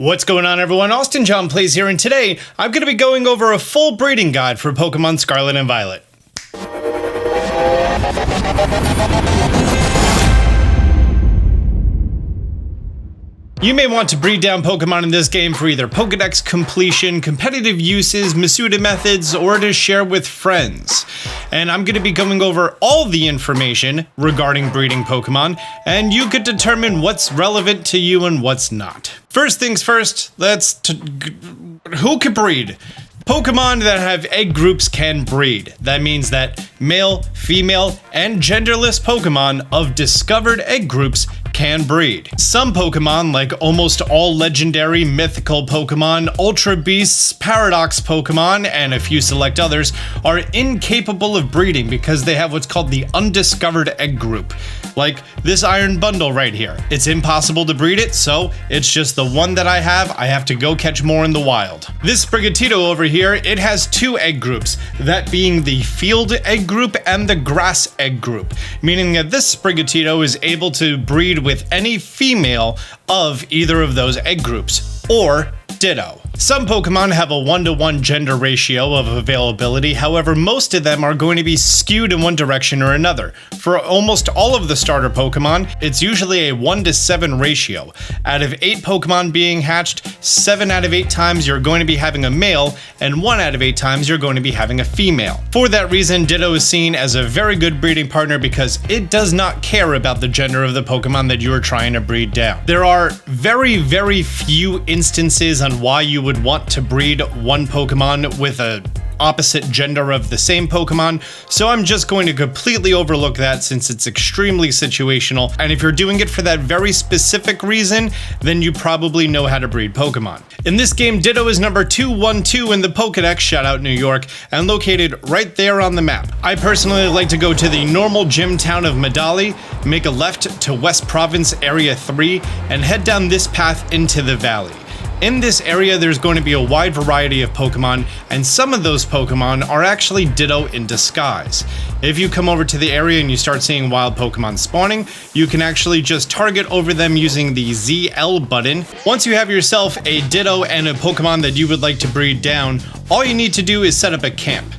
What's going on, everyone? Austin John Plays here, and today I'm going to be going over a full breeding guide for Pokémon Scarlet and Violet. You may want to breed down Pokemon in this game for either Pokedex completion, competitive uses, Masuda methods, or to share with friends. And I'm going to be going over all the information regarding breeding Pokemon, and you could determine what's relevant to you and what's not. First things first, who can breed? Pokemon that have egg groups can breed. That means that male, female, and genderless Pokemon of discovered egg groups can breed. Some Pokemon, like almost all legendary mythical Pokemon, Ultra Beasts, Paradox Pokemon, and a few select others, are incapable of breeding because they have what's called the undiscovered egg group. Like this iron bundle right here. It's impossible to breed it, so it's just the one that I have to go catch more in the wild. This Sprigatito over here, it has two egg groups, that being the field egg group and the grass egg group, meaning that this Sprigatito is able to breed with any female of either of those egg groups, or ditto. Some Pokemon have a 1-to-1 gender ratio of availability, however most of them are going to be skewed in one direction or another. For almost all of the starter Pokemon, it's usually a 1-to-7 ratio. Out of 8 Pokemon being hatched, 7 out of 8 times you're going to be having a male, and 1 out of 8 times you're going to be having a female. For that reason, Ditto is seen as a very good breeding partner because it does not care about the gender of the Pokemon that you are trying to breed down. There are very few instances on why you would want to breed one Pokemon with a opposite gender of the same Pokemon, so I'm just going to completely overlook that since it's extremely situational, and if you're doing it for that very specific reason, then you probably know how to breed Pokemon. In this game, Ditto is number 212 in the Pokedex, shout out New York, and located right there on the map. I personally like to go to the normal gym town of Medali, make a left to West Province Area 3, and head down this path into the valley. In this area, there's going to be a wide variety of Pokemon, and some of those Pokemon are actually Ditto in disguise. If you come over to the area and you start seeing wild Pokemon spawning, you can actually just target over them using the ZL button. Once you have yourself a Ditto and a Pokemon that you would like to breed down, all you need to do is set up a camp.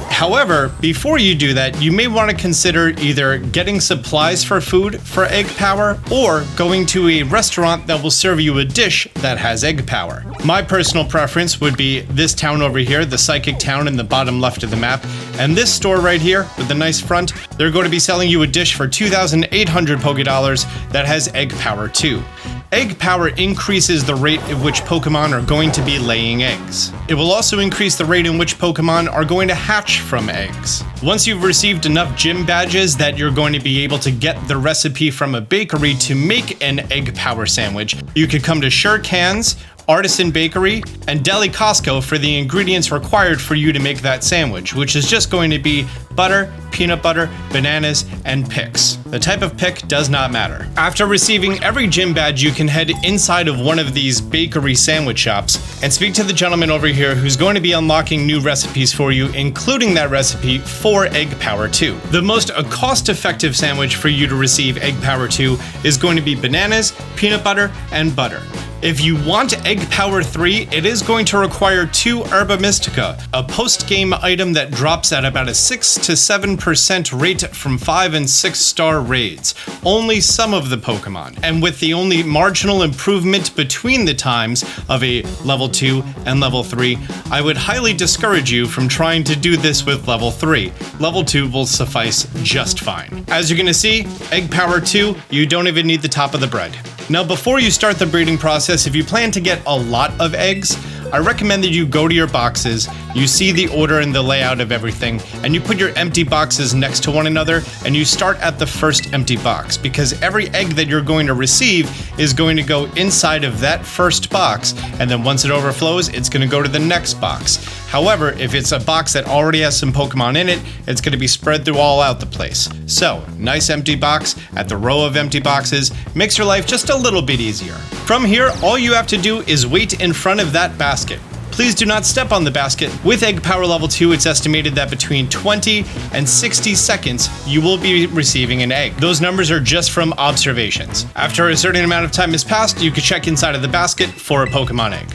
However, before you do that, you may want to consider either getting supplies for food for egg power or going to a restaurant that will serve you a dish that has egg power. My personal preference would be this town over here, the Psychic Town in the bottom left of the map, and this store right here with the nice front, they're going to be selling you a dish for 2,800 Pokédollars that has egg power too. Egg power increases the rate at which Pokemon are going to be laying eggs. It will also increase the rate in which Pokemon are going to hatch from eggs. Once you've received enough gym badges that you're going to be able to get the recipe from a bakery to make an egg power sandwich, you could come to Sure Cans, Artisan Bakery, and Deli Costco for the ingredients required for you to make that sandwich, which is just going to be butter, peanut butter, bananas, and picks. The type of pick does not matter. After receiving every gym badge, you can head inside of one of these bakery sandwich shops and speak to the gentleman over here who's going to be unlocking new recipes for you, including that recipe for Egg Power 2. The most cost-effective sandwich for you to receive Egg Power 2 is going to be bananas, peanut butter, and butter. If you want Egg Power 3, it is going to require 2 Herba Mystica, a post-game item that drops at about a 6 to 7% rate from 5 and 6 star raids. Only some of the Pokemon, and with the only marginal improvement between the times of a level 2 and level 3, I would highly discourage you from trying to do this with level 3. Level 2 will suffice just fine. As you're gonna see, Egg Power 2, you don't even need the top of the bread. Now, before you start the breeding process, if you plan to get a lot of eggs, I recommend that you go to your boxes, you see the order and the layout of everything, and you put your empty boxes next to one another, and you start at the first empty box, because every egg that you're going to receive is going to go inside of that first box, and then once it overflows, it's going to go to the next box. However, if it's a box that already has some Pokemon in it, it's going to be spread through all out the place. So, nice empty box at the row of empty boxes makes your life just a little bit easier. From here, all you have to do is wait in front of that basket. please do not step on the basket. With egg power level 2, it's estimated that between 20 and 60 seconds, you will be receiving an egg. Those numbers are just from observations. After a certain amount of time has passed, you can check inside of the basket for a Pokemon egg.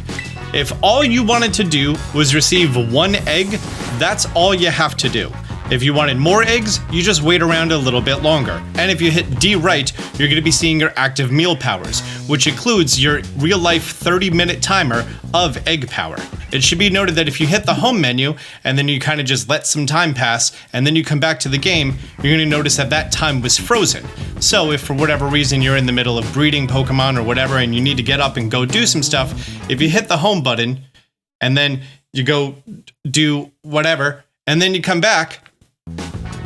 If all you wanted to do was receive one egg, that's all you have to do. If you wanted more eggs, you just wait around a little bit longer. And if you hit D right, you're going to be seeing your active meal powers, which includes your real-life 30-minute timer of egg power. It should be noted that if you hit the home menu, and then you kind of just let some time pass, and then you come back to the game, you're going to notice that that time was frozen. So if for whatever reason you're in the middle of breeding Pokemon or whatever, and you need to get up and go do some stuff, if you hit the home button, and then you go do whatever, and then you come back,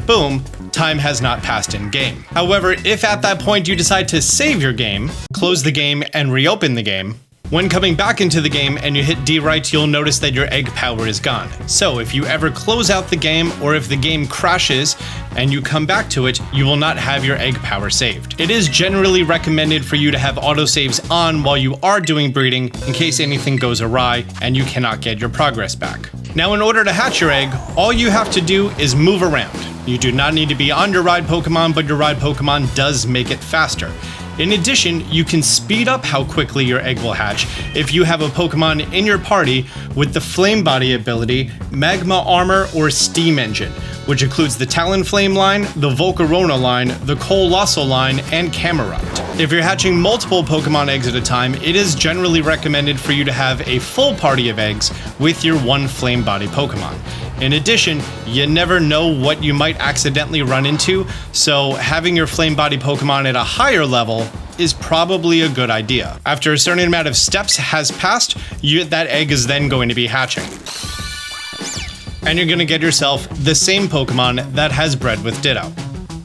boom, time has not passed in game. However, if at that point you decide to save your game, close the game and reopen the game, when coming back into the game and you hit D right, you'll notice that your egg power is gone. So if you ever close out the game or if the game crashes and you come back to it, you will not have your egg power saved. It is generally recommended for you to have autosaves on while you are doing breeding in case anything goes awry and you cannot get your progress back. Now, in order to hatch your egg, all you have to do is move around. You do not need to be on your ride Pokemon, but your ride Pokemon does make it faster. In addition, you can speed up how quickly your egg will hatch if you have a Pokemon in your party with the Flame Body ability, Magma Armor, or Steam Engine, which includes the Talonflame line, the Volcarona line, the Colossal line, and Camerupt. If you're hatching multiple Pokemon eggs at a time, it is generally recommended for you to have a full party of eggs with your one Flame Body Pokemon. In addition, you never know what you might accidentally run into, so having your Flame Body Pokemon at a higher level is probably a good idea. After a certain amount of steps has passed, that egg is then going to be hatching. And you're going to get yourself the same Pokemon that has bred with Ditto.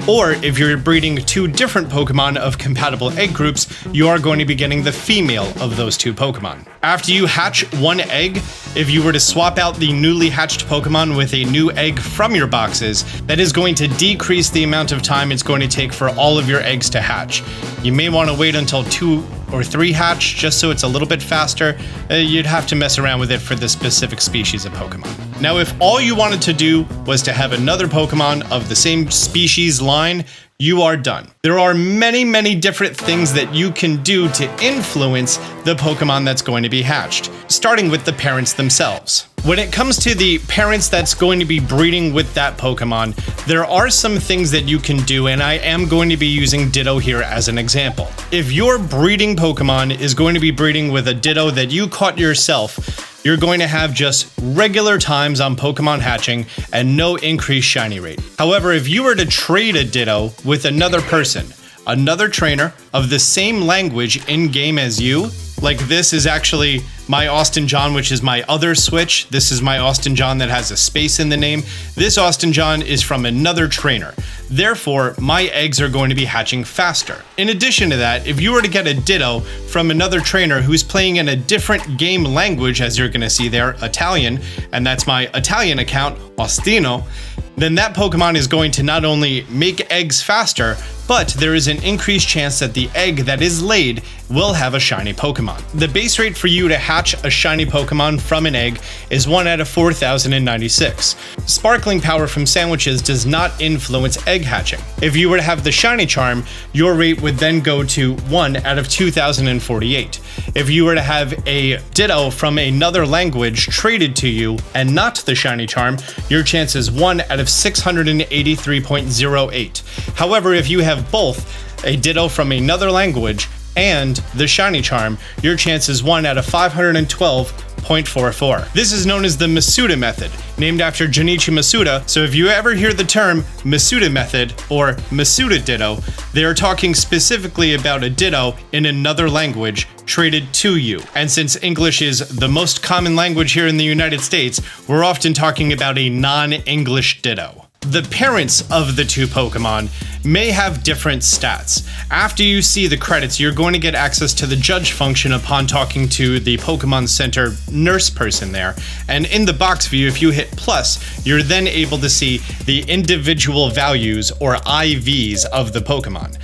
Or if you're breeding two different Pokemon of compatible egg groups, you are going to be getting the female of those two Pokemon. After you hatch one egg, if you were to swap out the newly hatched Pokemon with a new egg from your boxes, that is going to decrease the amount of time it's going to take for all of your eggs to hatch. You may want to wait until 2 or 3 hatch just so it's a little bit faster. You'd have to mess around with it for the specific species of Pokemon. Now, if all you wanted to do was to have another Pokemon of the same species line, you are done. There are many, many different things that you can do to influence the Pokemon that's going to be hatched, starting with the parents themselves. When it comes to the parents that's going to be breeding with that Pokemon, there are some things that you can do, and I am going to be using Ditto here as an example. If your breeding Pokemon is going to be breeding with a Ditto that you caught yourself, you're going to have just regular times on Pokemon hatching and no increased shiny rate. However, if you were to trade a Ditto with another person, another trainer of the same language in-game as you, like this is actually my Austin John, which is my other Switch. This is my Austin John that has a space in the name. This Austin John is from another trainer. Therefore, my eggs are going to be hatching faster. In addition to that, if you were to get a Ditto from another trainer who's playing in a different game language, as you're going to see there, Italian, and that's my Italian account, Ostino, then that Pokemon is going to not only make eggs faster, but there is an increased chance that the egg that is laid will have a shiny Pokemon. The base rate for you to hatch a shiny Pokemon from an egg is 1 out of 4,096. Sparkling power from sandwiches does not influence egg hatching. If you were to have the shiny charm, your rate would then go to 1 out of 2,048. If you were to have a Ditto from another language traded to you and not the shiny charm, your chance is 1 out of 683.08. However, if you have both a Ditto from another language and the shiny charm, your chance is 1 out of 512.44. This is known as the Masuda method, named after Junichi Masuda. So if you ever hear the term Masuda method or Masuda Ditto, they are talking specifically about a Ditto in another language traded to you. And since English is the most common language here in the United States, we're often talking about a non-English Ditto. The parents of the two Pokemon may have different stats. After you see the credits, you're going to get access to the judge function upon talking to the Pokemon Center nurse person there. And in the box view, if you hit plus, you're then able to see the individual values or IVs of the Pokemon.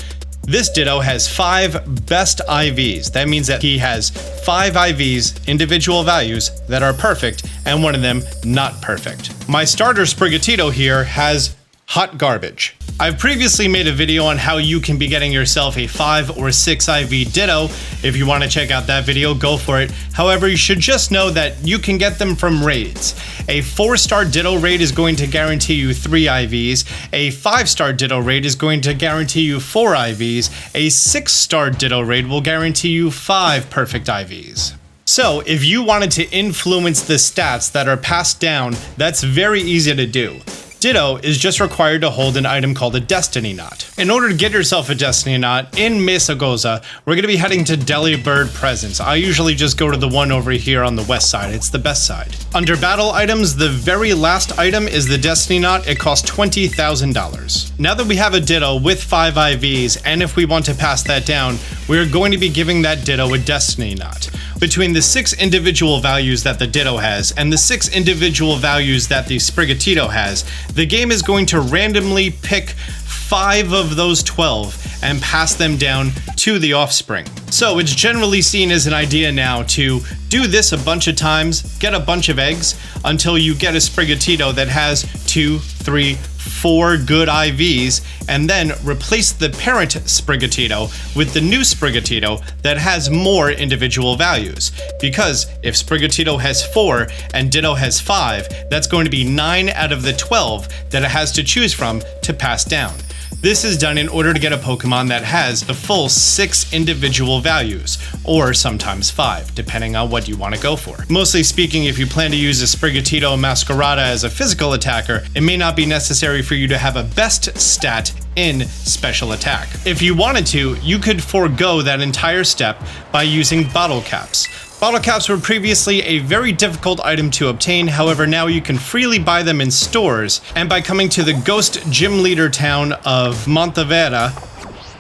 This Ditto has 5 best IVs. That means that he has 5 IVs, individual values, that are perfect, and one of them not perfect. My starter Sprigatito here has hot garbage. I've previously made a video on how you can be getting yourself a 5 or 6 IV Ditto. If you want to check out that video, go for it. However, you should just know that you can get them from raids. A 4-star Ditto raid is going to guarantee you 3 IVs. A 5-star Ditto raid is going to guarantee you 4 IVs. A 6-star Ditto raid will guarantee you 5 perfect IVs. So, if you wanted to influence the stats that are passed down, that's very easy to do. Ditto is just required to hold an item called a Destiny Knot. In order to get yourself a Destiny Knot, in Mesa Goza, we're going to be heading to Delibird Presence. I usually just go to the one over here on the west side, it's the best side. Under battle items, the very last item is the Destiny Knot. It costs $20,000. Now that we have a Ditto with 5 IVs, and if we want to pass that down, we're going to be giving that Ditto a Destiny Knot. Between the 6 individual values that the Ditto has and the 6 individual values that the Sprigatito has, the game is going to randomly pick 5 of those 12 and pass them down to the offspring. So it's generally seen as an idea now to do this a bunch of times, get a bunch of eggs, until you get a Sprigatito that has 2, 3, 4 good IVs, and then replace the parent Sprigatito with the new Sprigatito that has more individual values. Because if Sprigatito has 4 and Ditto has 5, that's going to be 9 out of the 12 that it has to choose from to pass down. This is done in order to get a Pokemon that has the full 6 individual values, or sometimes 5, depending on what you want to go for. Mostly speaking, if you plan to use a Sprigatito Masquerada as a physical attacker, it may not be necessary for you to have a best stat in special attack. If you wanted to, you could forego that entire step by using bottle caps. Bottle caps were previously a very difficult item to obtain, however now you can freely buy them in stores, and by coming to the ghost gym leader town of Montevera,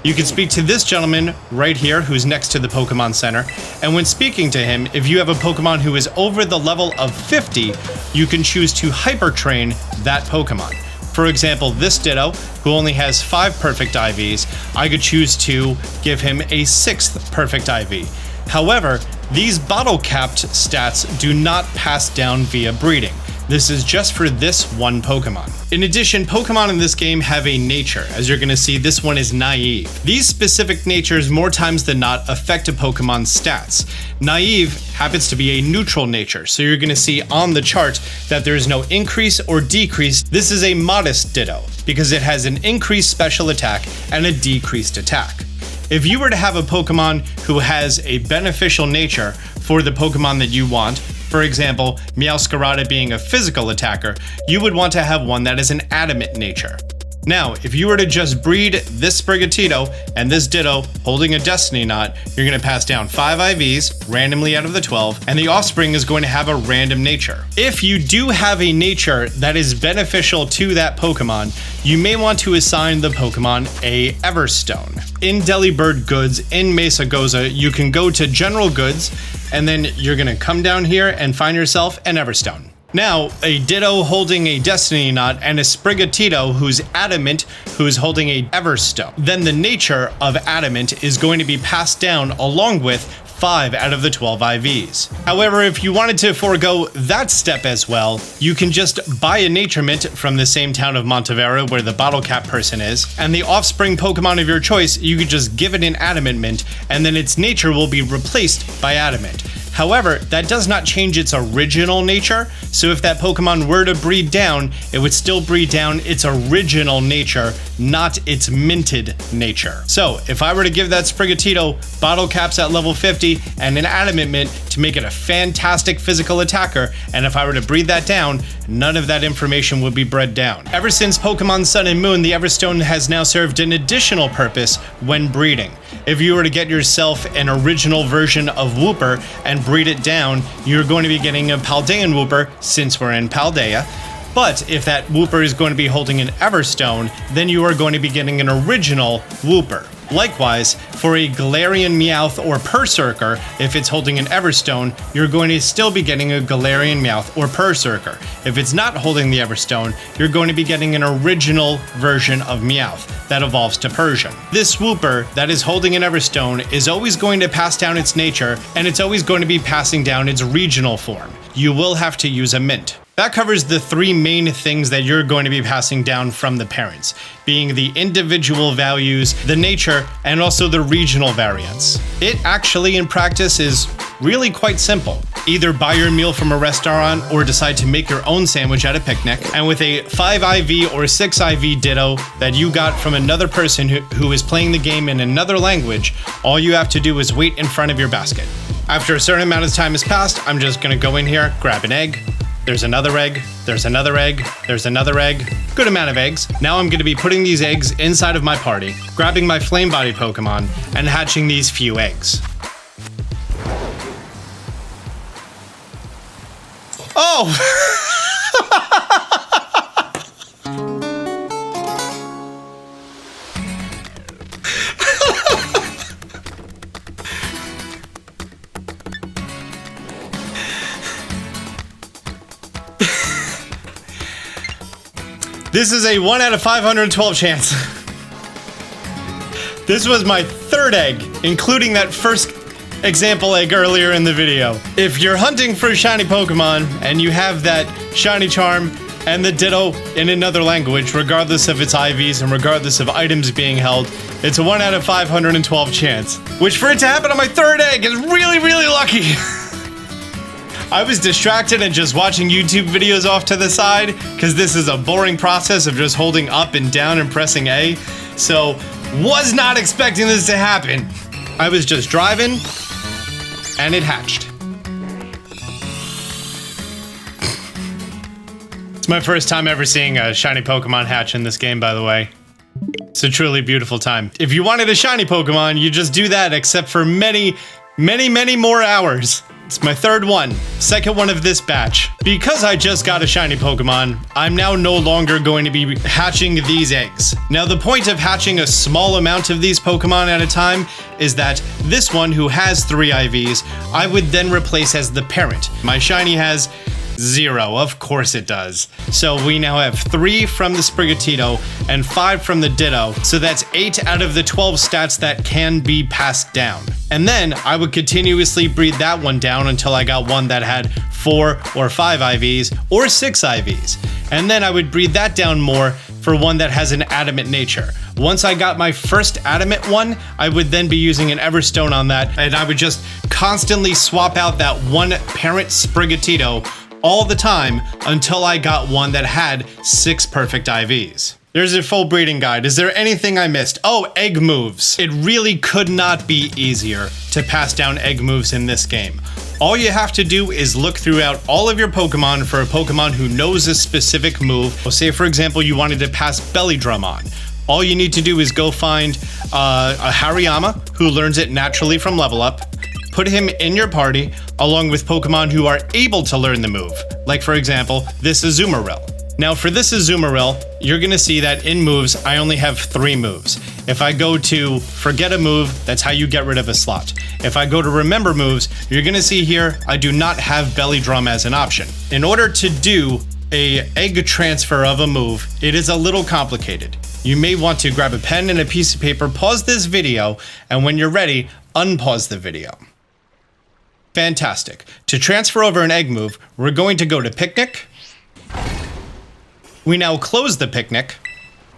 you can speak to this gentleman right here who's next to the Pokemon Center, and when speaking to him, if you have a Pokemon who is over the level of 50, you can choose to Hyper Train that Pokemon. For example, this Ditto, who only has 5 perfect IVs, I could choose to give him a 6th perfect IV. However, these bottle-capped stats do not pass down via breeding. This is just for this one Pokemon. In addition, Pokemon in this game have a nature. As you're going to see, this one is naive. These specific natures more times than not affect a Pokemon's stats. Naive happens to be a neutral nature, so you're going to see on the chart that there is no increase or decrease. This is a modest Ditto, because it has an increased special attack and a decreased attack. If you were to have a Pokemon who has a beneficial nature for the Pokemon that you want, for example, Meowscarada being a physical attacker, you would want to have one that is an adamant nature. Now, if you were to just breed this Sprigatito and this Ditto holding a Destiny Knot, you're going to pass down 5 IVs randomly out of the 12, and the offspring is going to have a random nature. If you do have a nature that is beneficial to that Pokemon, you may want to assign the Pokemon a Everstone. In Delibird Goods in Mesa Goza, you can go to General Goods, and then you're going to come down here and find yourself an Everstone. Now, a Ditto holding a Destiny Knot and a Sprigatito who's adamant, who's holding a Everstone. Then the nature of adamant is going to be passed down along with 5 out of the 12 IVs. However, if you wanted to forego that step as well, you can just buy a Nature Mint from the same town of Montevera where the bottle cap person is, and the offspring Pokemon of your choice, you could just give it an Adamant Mint, and then its nature will be replaced by Adamant. However, that does not change its original nature, so if that Pokemon were to breed down, it would still breed down its original nature, not its minted nature. So, if I were to give that Sprigatito bottle caps at level 50 and an Adamant Mint to make it a fantastic physical attacker, and if I were to breed that down, none of that information would be bred down. Ever since Pokemon Sun and Moon, the Everstone has now served an additional purpose when breeding. If you were to get yourself an original version of Wooper and breed it down, you're going to be getting a Paldean Wooper since we're in Paldea. But if that Wooper is going to be holding an Everstone, then you are going to be getting an original Wooper. Likewise, for a Galarian Meowth or Berserker, if it's holding an Everstone, you're going to still be getting a Galarian Meowth or Berserker. If it's not holding the Everstone, you're going to be getting an original version of Meowth that evolves to Persian. This Swooper that is holding an Everstone is always going to pass down its nature, and it's always going to be passing down its regional form. You will have to use a Mint. That covers the three main things that you're going to be passing down from the parents, being the individual values, the nature, and also the regional variants. It actually, in practice, is really quite simple. Either buy your meal from a restaurant or decide to make your own sandwich at a picnic, and with a 5 IV or 6 IV Ditto that you got from another person who is playing the game in another language, all you have to do is wait in front of your basket. After a certain amount of time has passed, I'm just gonna go in here, grab an egg. There's another egg, there's another egg, there's another egg. Good amount of eggs. Now I'm going to be putting these eggs inside of my party, grabbing my Flame Body Pokemon, and hatching these few eggs. Oh! This is a 1 out of 512 chance. This was my third egg, including that first example egg earlier in the video. If you're hunting for a shiny Pokemon and you have that shiny charm and the Ditto in another language, regardless of its IVs and regardless of items being held, it's a 1 out of 512 chance. Which for it to happen on my third egg is really, really lucky. I was distracted and just watching YouTube videos off to the side because this is a boring process of just holding up and down and pressing A. So was not expecting this to happen. I was just driving and it hatched. It's my first time ever seeing a shiny Pokemon hatch in this game, by the way. It's a truly beautiful time. If you wanted a shiny Pokemon, you just do that, except for many, many, many more hours. It's my third one, second one of this batch. Because I just got a shiny Pokemon, I'm now no longer going to be hatching these eggs. Now the point of hatching a small amount of these Pokemon at a time is that this one who has 3 IVs, I would then replace as the parent. My shiny has 0, of course it does. So we now have 3 from the Sprigatito and 5 from the Ditto, so that's 8 out of the 12 stats that can be passed down. And then I would continuously breed that one down until I got one that had 4 or 5 IVs or 6 IVs. And then I would breed that down more for one that has an adamant nature. Once I got my first adamant one, I would then be using an Everstone on that, and I would just constantly swap out that one parent Sprigatito all the time until I got one that had 6 perfect IVs. There's a full breeding guide. Is there anything I missed? Oh, egg moves. It really could not be easier to pass down egg moves in this game. All you have to do is look throughout all of your Pokemon for a Pokemon who knows a specific move. Say, for example, you wanted to pass Belly Drum on. All you need to do is go find a Hariyama who learns it naturally from Level Up. Put him in your party, along with Pokemon who are able to learn the move. Like, for example, this Azumarill. Now, for this Azumarill, you're gonna see that in moves, I only have 3 moves. If I go to Forget a Move, that's how you get rid of a slot. If I go to Remember Moves, you're gonna see here, I do not have Belly Drum as an option. In order to do a egg transfer of a move, it is a little complicated. You may want to grab a pen and a piece of paper, pause this video, and when you're ready, unpause the video. Fantastic. To transfer over an egg move, we're going to go to Picnic. We now close the Picnic,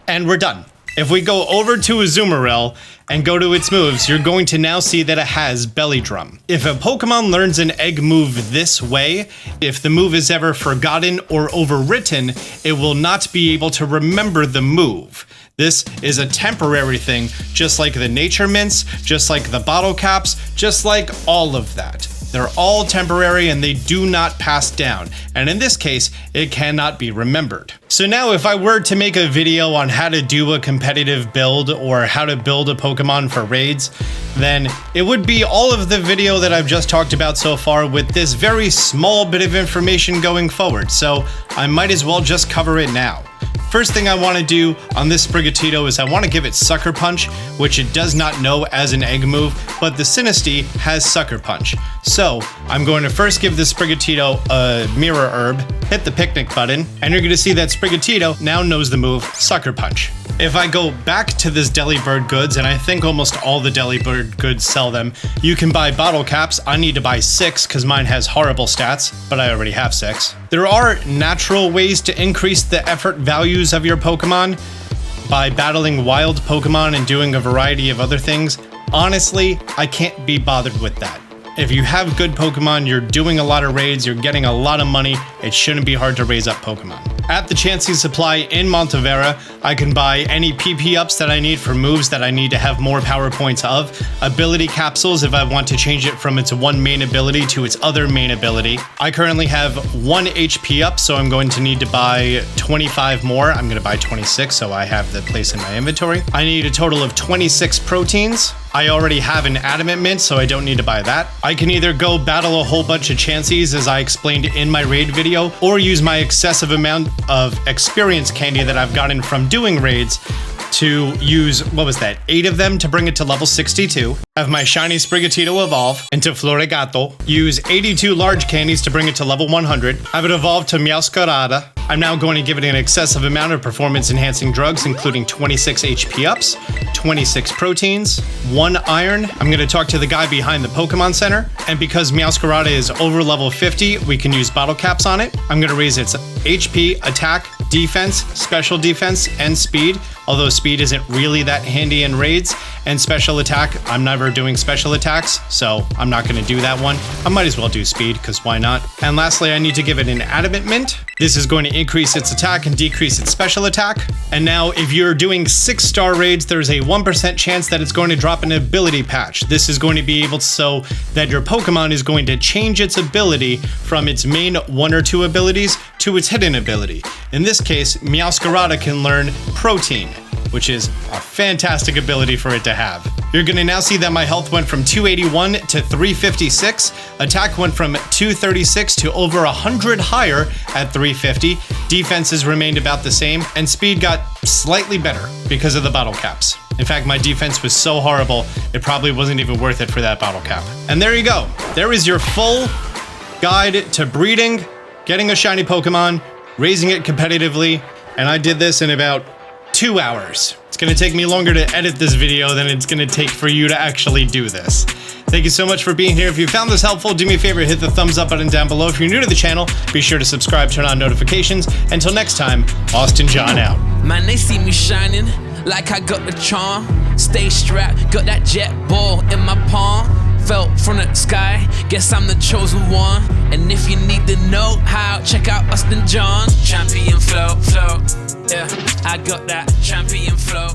and we're done. If we go over to Azumarill and go to its moves, you're going to now see that it has Belly Drum. If a Pokemon learns an egg move this way, if the move is ever forgotten or overwritten, it will not be able to remember the move. This is a temporary thing, just like the Nature Mints, just like the bottle caps, just like all of that. They're all temporary and they do not pass down. And in this case, it cannot be remembered. So now if I were to make a video on how to do a competitive build or how to build a Pokemon for raids, then it would be all of the video that I've just talked about so far with this very small bit of information going forward. So I might as well just cover it now. First thing I want to do on this Sprigatito is I want to give it Sucker Punch, which it does not know as an egg move, but the Sinistea has Sucker Punch. So I'm going to first give this Sprigatito a Mirror Herb, hit the picnic button, and you're going to see that Sprigatito now knows the move Sucker Punch. If I go back to this Delibird goods, and I think almost all the Delibird goods sell them, you can buy bottle caps. I need to buy 6 because mine has horrible stats, but I already have 6. There are natural ways to increase the effort values of your Pokemon by battling wild Pokemon and doing a variety of other things. Honestly, I can't be bothered with that. If you have good Pokemon, you're doing a lot of raids, you're getting a lot of money, it shouldn't be hard to raise up Pokemon. At the Chansey Supply in Montevera, I can buy any PP ups that I need for moves that I need to have more power points of, ability capsules if I want to change it from its one main ability to its other main ability. I currently have 1 HP up, so I'm going to need to buy 25 more. I'm going to buy 26, so I have the place in my inventory. I need a total of 26 proteins. I already have an Adamant Mint, so I don't need to buy that. I can either go battle a whole bunch of Chanseys, as I explained in my raid video, or use my excessive amount of experience candy that I've gotten from doing raids to use, 8 of them to bring it to level 62. Have my shiny Sprigatito evolve into Florigato. Use 82 large candies to bring it to level 100. Have it evolve to Meowscarada. I'm now going to give it an excessive amount of performance enhancing drugs, including 26 HP ups, 26 proteins, 1 iron. I'm going to talk to the guy behind the Pokemon Center. And because Meowscarada is over level 50, we can use bottle caps on it. I'm going to raise its HP, attack, defense, special defense, and speed. Although speed isn't really that handy in raids. And special attack, I'm never doing special attacks, so I'm not going to do that one. I might as well do speed, because why not? And lastly, I need to give it an Adamant Mint. This is going to increase its attack and decrease its special attack. And now, if you're doing 6-star raids, there's a 1% chance that it's going to drop an ability patch. This is going to be able to so that your Pokemon is going to change its ability from its main 1 or 2 abilities to its hidden ability. In this case, Meowscarada can learn Protein, which is a fantastic ability for it to have. You're gonna now see that my health went from 281 to 356, attack went from 236 to over 100 higher at 350, defenses remained about the same, and speed got slightly better because of the bottle caps. In fact, my defense was so horrible, it probably wasn't even worth it for that bottle cap. And there you go. There is your full guide to breeding, getting a shiny Pokemon, raising it competitively, and I did this in about 2 hours. It's gonna take me longer to edit this video than it's gonna take for you to actually do this. Thank you so much for being here. If you found this helpful, do me a favor, hit the thumbs up button down below. If you're new to the channel, be sure to subscribe, turn on notifications. Until next time, Austin John out. Man, they see me shining like I got the charm. Stay strapped, got that jet ball in my palm. Fell from the sky, guess I'm the chosen one. And if you need to know how, check out Austin John. Champion flow, yeah, I got that champion flow.